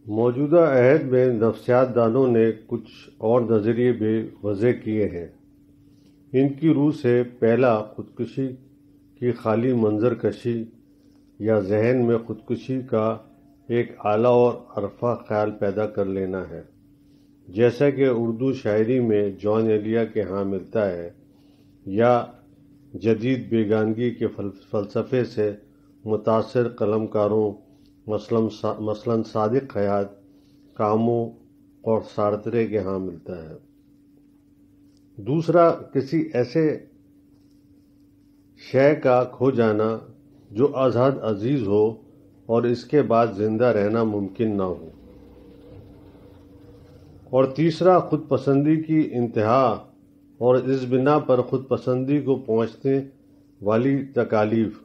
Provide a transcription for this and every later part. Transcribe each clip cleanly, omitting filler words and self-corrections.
موجودہ عہد میں نفسیات دانوں نے کچھ اور نظریے بھی وضع کیے ہیں۔ ان کی روح سے پہلا خودکشی کی خالی منظر کشی یا ذہن میں خودکشی کا ایک اعلیٰ اور عرفہ خیال پیدا کر لینا ہے، جیسا کہ اردو شاعری میں جان ایلیا کے ہاں ملتا ہے، یا جدید بیگانگی کے فلسفے سے متاثر قلمکاروں مثلاً صادق حیات، کامو اور سارترے کے ہاں ملتا ہے۔ دوسرا، کسی ایسے شے کا کھو جانا جو از حد عزیز ہو اور اس کے بعد زندہ رہنا ممکن نہ ہو۔ اور تیسرا، خود پسندی کی انتہا اور اس بنا پر خود پسندی کو پہنچنے والی تکالیف۔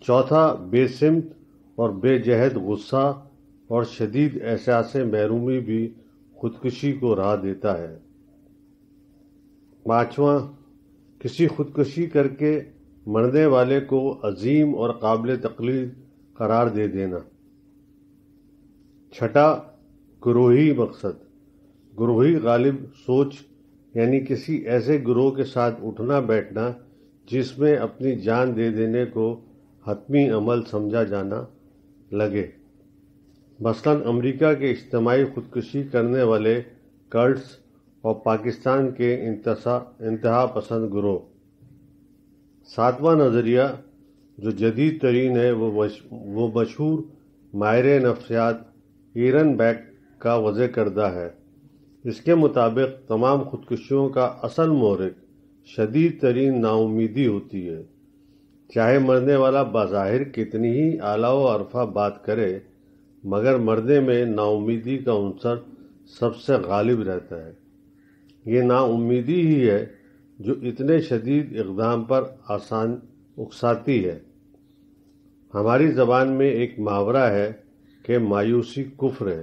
چوتھا، بے سمت اور بے جہد غصہ اور شدید احساس محرومی بھی خودکشی کو راہ دیتا ہے۔ پانچواں، کسی خودکشی کر کے مرنے والے کو عظیم اور قابل تقلید قرار دے دینا۔ چھٹا، گروہی مقصد، گروہی غالب سوچ، یعنی کسی ایسے گروہ کے ساتھ اٹھنا بیٹھنا جس میں اپنی جان دے دینے کو حتمی عمل سمجھا جانا لگے، مثلاً امریکہ کے اجتماعی خودکشی کرنے والے کلٹس اور پاکستان کے انتہا پسند گروہ۔ ساتواں نظریہ جو جدید ترین ہے وہ مشہور ماہر نفسیات ایرن بیک کا وضع کردہ ہے۔ اس کے مطابق تمام خودکشیوں کا اصل محرک شدید ترین ناامیدی ہوتی ہے، چاہے مرنے والا بظاہر کتنی ہی اعلیٰ و عرفہ بات کرے، مگر مرنے میں ناامیدی کا عنصر سب سے غالب رہتا ہے۔ یہ ناامیدی ہی ہے جو اتنے شدید اقدام پر اکساتی ہے۔ ہماری زبان میں ایک محاورہ ہے کہ مایوسی کفر ہے،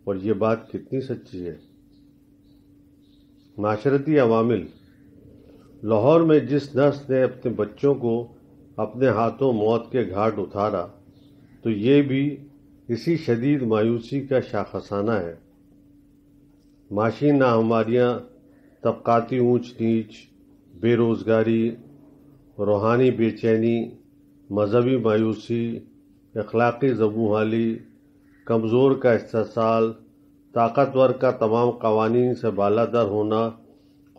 اور یہ بات کتنی سچی ہے۔ معاشرتی عوامل۔ لاہور میں جس نرس نے اپنے بچوں کو اپنے ہاتھوں موت کے گھاٹ اتارا، تو یہ بھی اسی شدید مایوسی کا شاخسانہ ہے۔ معاشی ناہمواریاں، طبقاتی اونچ نیچ، بے روزگاری، روحانی بے چینی، مذہبی مایوسی، اخلاقی زبونحالی، کمزور کا استحصال، طاقتور کا تمام قوانین سے بالاتر ہونا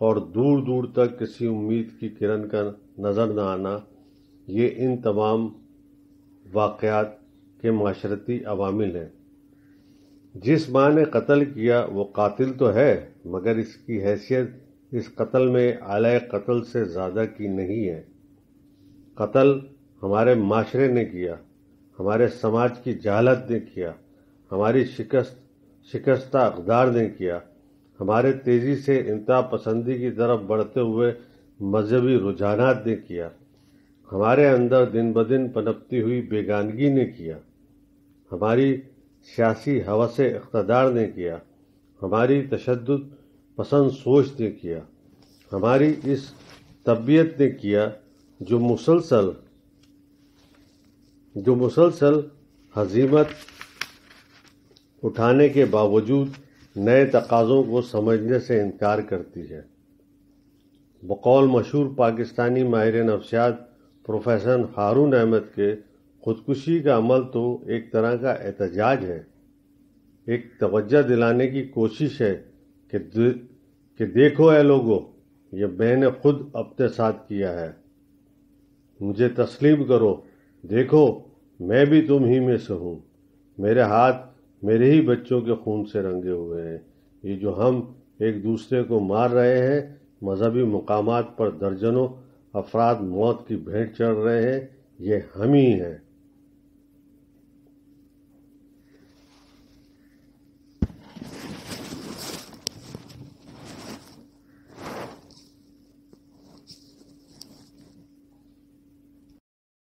اور دور دور تک کسی امید کی کرن کا نظر نہ آنا، یہ ان تمام واقعات کے معاشرتی عوامل ہیں۔ جس ماں نے قتل کیا وہ قاتل تو ہے، مگر اس کی حیثیت اس قتل میں اعلی قتل سے زیادہ کی نہیں ہے۔ قتل ہمارے معاشرے نے کیا، ہمارے سماج کی جہالت نے کیا، ہماری شکستہ اقدار نے کیا، ہمارے تیزی سے انتہا پسندی کی طرف بڑھتے ہوئے مذہبی رجحانات نے کیا، ہمارے اندر دن بدن پنپتی ہوئی بیگانگی نے کیا، ہماری سیاسی ہوس اقتدار نے کیا، ہماری تشدد پسند سوچ نے کیا، ہماری اس طبیعت نے کیا جو مسلسل ہزیمت اٹھانے کے باوجود نئے تقاضوں کو سمجھنے سے انکار کرتی ہے۔ بقول مشہور پاکستانی ماہر نفسیات پروفیسر ہارون احمد کے، خودکشی کا عمل تو ایک طرح کا احتجاج ہے، ایک توجہ دلانے کی کوشش ہے کہ دیکھو اے لوگو، یہ میں نے خود اپنے ساتھ کیا ہے، مجھے تسلیم کرو، دیکھو میں بھی تم ہی میں سے ہوں، میرے ہاتھ میرے ہی بچوں کے خون سے رنگے ہوئے ہیں، یہ جو ہم ایک دوسرے کو مار رہے ہیں، مذہبی مقامات پر درجنوں افراد موت کی بھیٹ چڑھ رہے ہیں، یہ ہم ہی ہیں۔